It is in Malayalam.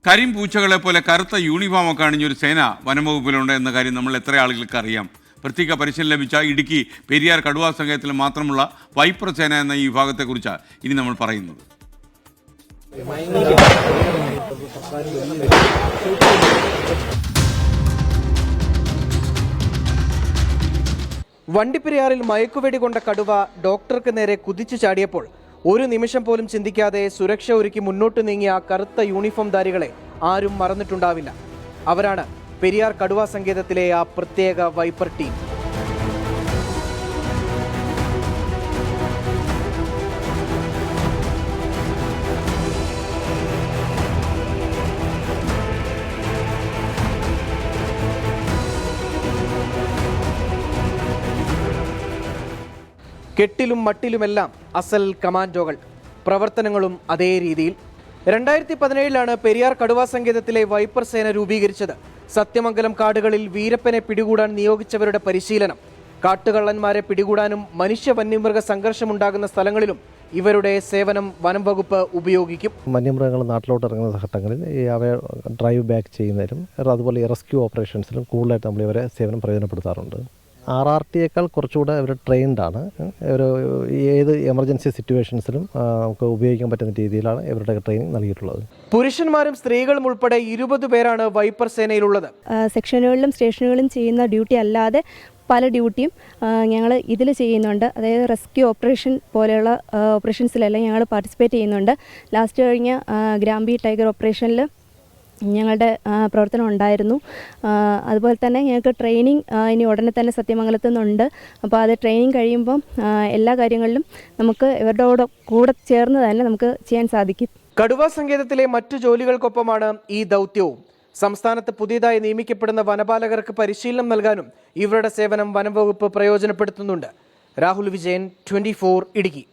കരിമ്പൂച്ചകളെ പോലെ കറുത്ത യൂണിഫോമൊക്കെ അണിഞ്ഞൊരു സേന വനംവകുപ്പിലുണ്ട് എന്ന കാര്യം നമ്മൾ എത്ര ആളുകൾക്ക് അറിയാം. പ്രത്യേക പരിശീലനം ലഭിച്ച ഇടുക്കി പെരിയാർ കടുവാ സങ്കേതത്തിൽ മാത്രമുള്ള വൈപ്പർ സേന എന്ന ഈ വിഭാഗത്തെക്കുറിച്ചാണ് ഇനി നമ്മൾ പറയുന്നത്. വണ്ടിപ്പെരിയാറിൽ മയക്കുവെടി കൊണ്ട കടുവ ഡോക്ടർക്ക് നേരെ കുതിച്ചു ചാടിയപ്പോൾ ഒരു നിമിഷം പോലും ചിന്തിക്കാതെ സുരക്ഷ ഒരുക്കി മുന്നോട്ട് നീങ്ങിയ കറുത്ത യൂണിഫോംധാരികളെ ആരും മറന്നിട്ടുണ്ടാവില്ല. അവരാണ് പെരിയാർ കടുവാ സങ്കേതത്തിലെ ആ പ്രത്യേക വൈപ്പർ ടീം. കെട്ടിലും മട്ടിലുമെല്ലാം അസൽ കമാൻഡോകൾ, പ്രവർത്തനങ്ങളും അതേ രീതിയിൽ. 2017 പെരിയാർ കടുവാ സങ്കേതത്തിലെ വൈപ്പർ സേന രൂപീകരിച്ചത്. സത്യമംഗലം കാടുകളിൽ വീരപ്പനെ പിടികൂടാൻ നിയോഗിച്ചവരുടെ പരിശീലനം, കാട്ടുകള്ളന്മാരെ പിടികൂടാനും മനുഷ്യ വന്യമൃഗ സംഘർഷമുണ്ടാകുന്ന സ്ഥലങ്ങളിലും ഇവരുടെ സേവനം വനം വകുപ്പ് ഉപയോഗിക്കും. വന്യമൃഗങ്ങൾ നാട്ടിലോട്ട് ഇറങ്ങുന്ന ഘട്ടങ്ങളിൽ അവയെ ഡ്രൈവ് ബാക്ക് ചെയ്യുന്നതിലും അതുപോലെ റെസ്ക്യൂ ഓപ്പറേഷൻസിലും കൂടുതലായിട്ട് നമ്മൾ ഇവരെ സേവനം പ്രയോജനപ്പെടുത്താറുണ്ട്. RRTയേക്കാൾ കുറച്ചുകൂടെ അവർ ട്രെയിൻഡാണ്. ഒരു ഏത് എമർജൻസി സിറ്റുവേഷൻസിലും നമുക്ക് ഉപയോഗിക്കാൻ പറ്റുന്ന രീതിയിലാണ് ഇവരുടെ ട്രെയിനിങ് നൽകിയിട്ടുള്ളത്. പുരുഷന്മാരും സ്ത്രീകളും ഉൾപ്പെടെ 20 പേരാണ് വൈപ്പർ സേനയിലുള്ളത്. സെക്ഷനുകളിലും സ്റ്റേഷനുകളിലും ചെയ്യുന്ന ഡ്യൂട്ടി അല്ലാതെ പല ഡ്യൂട്ടിയും ഞങ്ങൾ ഇതിൽ ചെയ്യുന്നുണ്ട്. അതായത് റെസ്ക്യൂ ഓപ്പറേഷൻ പോലെയുള്ള ഓപ്പറേഷൻസിലെല്ലാം ഞങ്ങൾ പാർട്ടിസിപ്പേറ്റ് ചെയ്യുന്നുണ്ട്. ലാസ്റ്റ് കഴിഞ്ഞ ഗ്രാമ്പി ടൈഗർ ഓപ്പറേഷനിൽ ഞങ്ങളുടെ പ്രവർത്തനം ഉണ്ടായിരുന്നു. അതുപോലെ തന്നെ ഞങ്ങൾക്ക് ട്രെയിനിങ് ഇനി ഉടനെ തന്നെ സത്യമംഗലത്തു നിന്നുണ്ട്. അപ്പോൾ അത് ട്രെയിനിങ് കഴിയുമ്പം എല്ലാ കാര്യങ്ങളിലും നമുക്ക് ഇവരുടെ കൂടെ ചേർന്ന് തന്നെ നമുക്ക് ചെയ്യാൻ സാധിക്കും. കടുവാ സങ്കേതത്തിലെ മറ്റു ജോലികൾക്കൊപ്പമാണ് ഈ ദൗത്യവും. സംസ്ഥാനത്ത് പുതിയതായി നിയമിക്കപ്പെടുന്ന വനപാലകർക്ക് പരിശീലനം നൽകാനും ഇവരുടെ സേവനം വനം വകുപ്പ് പ്രയോജനപ്പെടുത്തുന്നുണ്ട്. രാഹുൽ വിജയൻ, 24 ഇടുക്കി.